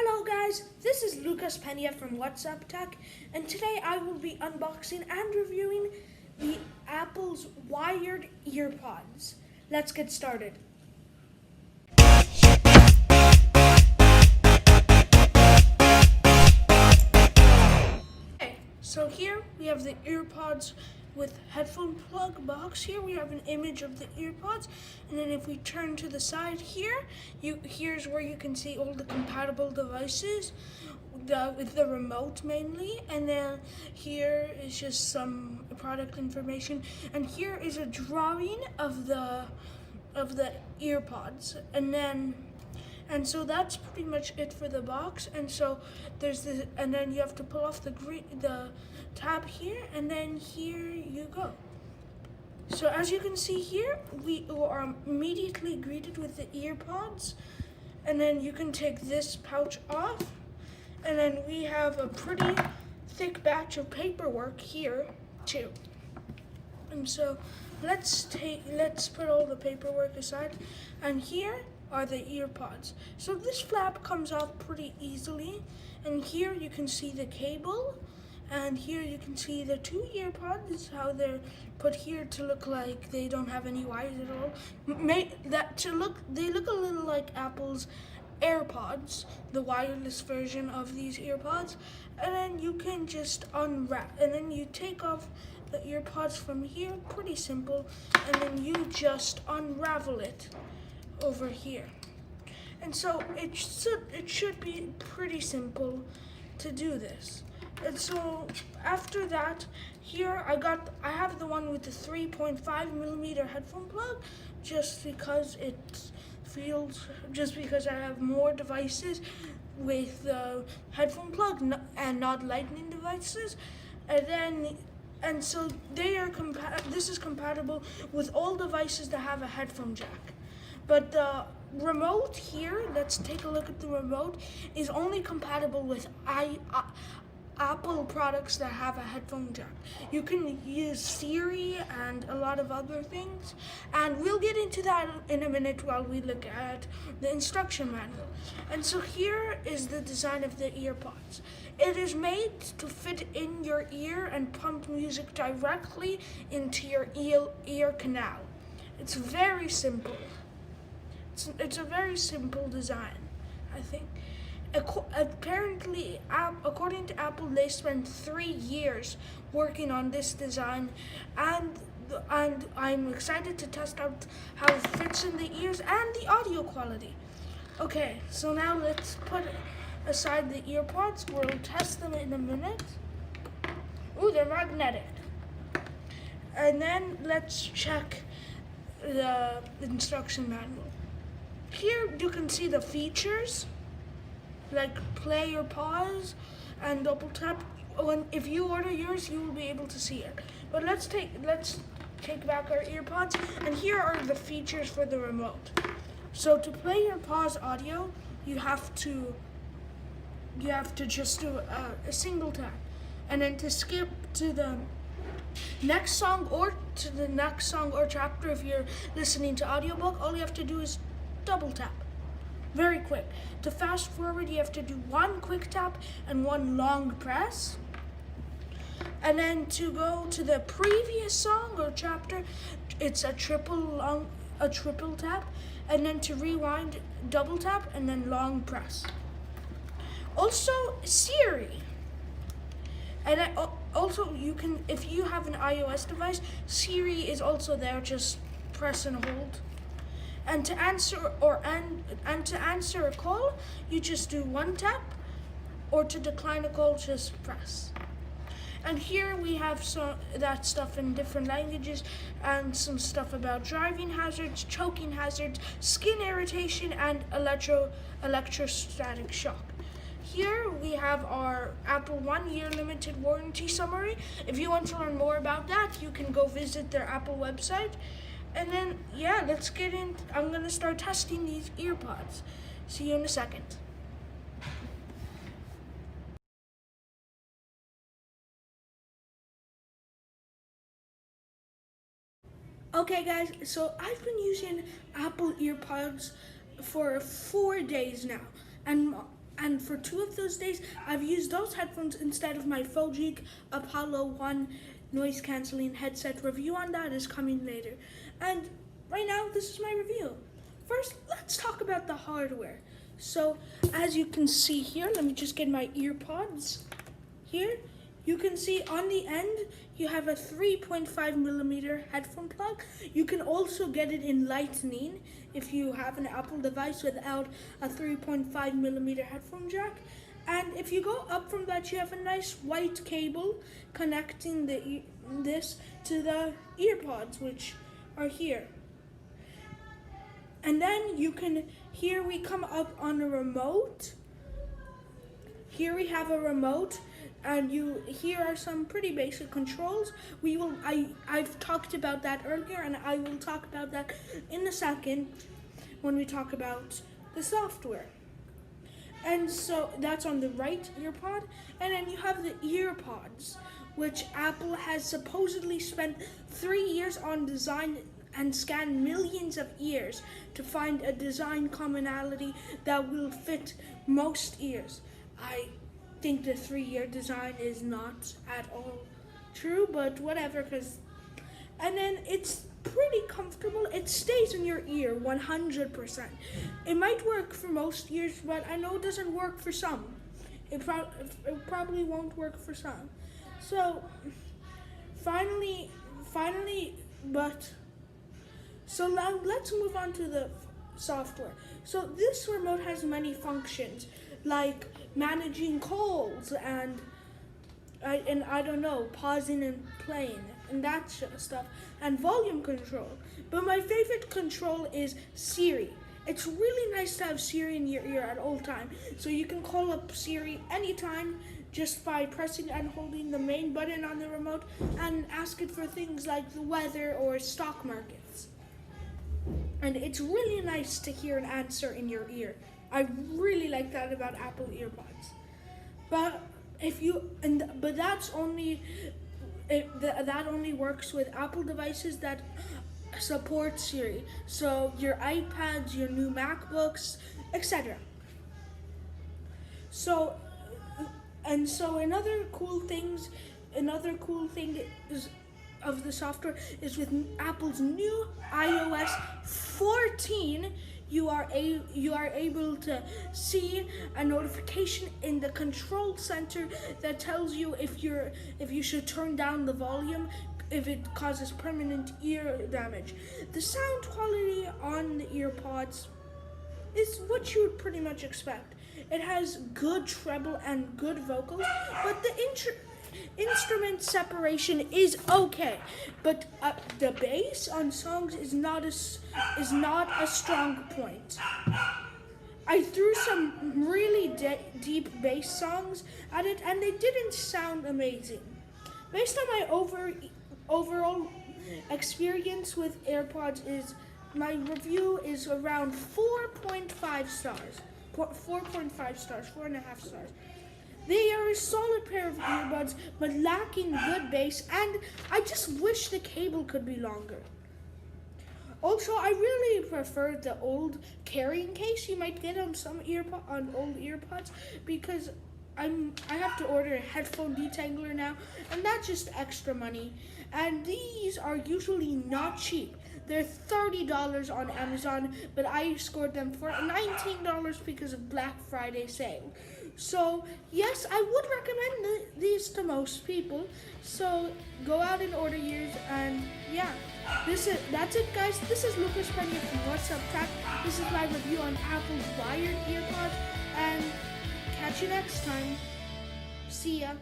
Hello guys, this is Lucas Pena from What's Up Tech, and today I will be unboxing and reviewing the Apple's wired EarPods. Let's get started. Okay, so here we have the EarPods with headphone plug box. Here we have an image of the EarPods, and then if we turn to the side here, here's where you can see all the compatible devices, with the remote mainly, and then here is just some product information, and here is a drawing of the EarPods, and so that's pretty much it for the box. And so there's this, and then you have to pull off the tab here, and then here you go. So as you can see here, we are immediately greeted with the EarPods, and then you can take this pouch off, and then we have a pretty thick batch of paperwork here too. And so let's put all the paperwork aside, and here are the EarPods. So this flap comes off pretty easily, and here you can see the cable, and here you can see the two EarPods, how they're put here to look like they don't have any wires at all. They look a little like Apple's EarPods, the wireless version of these EarPods. And then you can just unwrap, and then you take off the EarPods from here, pretty simple, and then you just unravel it over here. And so it should be pretty simple to do this. And so after that, here I have the one with the 3.5mm headphone plug, just because I have more devices with the headphone plug and not lightning devices. And so this is compatible with all devices that have a headphone jack. But the remote here, let's take a look at the remote, is only compatible with Apple products that have a headphone jack. You can use Siri and a lot of other things, and we'll get into that in a minute while we look at the instruction manual. And so here is the design of the EarPods. It is made to fit in your ear and pump music directly into your ear canal. It's very simple. It's a very simple design, I think. Apparently, according to Apple, they spent 3 years working on this design, and I'm excited to test out how it fits in the ears and the audio quality. Okay, so now let's put aside the EarPods. We'll test them in a minute. Ooh, they're magnetic. And then let's check the instruction manual. Here you can see the features, like play or pause and double tap. If you order yours, you will be able to see it. But let's take back our EarPods, and here are the features for the remote. So to play your pause audio, you have to just do a single tap, and then to skip to the next song or chapter, if you're listening to audiobook, all you have to do is double tap. Very quick. To fast forward, you have to do one quick tap and one long press. And then to go to the previous song or chapter, it's a triple tap. And then to rewind, double tap and then long press. Also, Siri. And also you can, if you have an iOS device, Siri is also there. Just press and hold. And to answer a call, you just do one tap, or to decline a call, just press. And here we have that stuff in different languages, and some stuff about driving hazards, choking hazards, skin irritation, and electrostatic shock. Here we have our Apple 1 year limited warranty summary. If you want to learn more about that, you can go visit their Apple website. And then, yeah, let's get in. I'm going to start testing these EarPods. See you in a second. Okay, guys, so I've been using Apple EarPods for 4 days now. And And for 2 of those days, I've used those headphones instead of my Fogeek Apollo 1 noise cancelling headset. Review on that is coming later. And right now, this is my review. First, let's talk about the hardware. So, as you can see here, let me just get my EarPods here. You can see on the end, you have a 3.5 millimeter headphone plug. You can also get it in lightning if you have an Apple device without a 3.5 millimeter headphone jack. And if you go up from that, you have a nice white cable connecting this to the EarPods, which are here. And then here we come up on a remote. Here we have a remote, and here are some pretty basic controls. I've talked about that earlier, and I will talk about that in a second when we talk about the software. And so that's on the right EarPod, and then you have the EarPods, which Apple has supposedly spent 3 years on design and scanned millions of ears to find a design commonality that will fit most ears. I think the 3-year design is not at all true, but whatever, and then it's pretty comfortable. It stays in your ear 100%. It might work for most ears, but I know it doesn't work for some. It probably won't work for some. So so now let's move on to the software. So this remote has many functions, like managing calls and I don't know, pausing and playing and that stuff, and volume control. But my favorite control is Siri. It's really nice to have Siri in your ear at all times, so you can call up Siri anytime just by pressing and holding the main button on the remote and ask it for things like the weather or stock markets. And it's really nice to hear an answer in your ear. I really like that about Apple EarPods. But that only works with Apple devices that support Siri. So your iPads, your new MacBooks, etc. So another cool thing is of the software is with Apple's new iOS 14, you are able to see a notification in the control center that tells you if you should turn down the volume if it causes permanent ear damage. The sound quality on the EarPods is what you would pretty much expect. It has good treble and good vocals, but the instrument separation is okay, but the bass on songs is not a strong point. I threw some really deep bass songs at it, and they didn't sound amazing. Based on my overall experience with AirPods, my review is around 4.5 stars. 4.5 stars, 4.5 stars. They are a solid pair of earbuds, but lacking good bass, and I just wish the cable could be longer. Also, I really prefer the old carrying case you might get on some old earpods, because I have to order a headphone detangler now, and that's just extra money. And these are usually not cheap. They're $30 on Amazon, but I scored them for $19 because of Black Friday sale. So yes, I would recommend these to most people. So go out and order yours, and yeah, that's it, guys. This is Lucas Pena from What's Up Tech. This is my review on Apple's wired earpods, and catch you next time. See ya.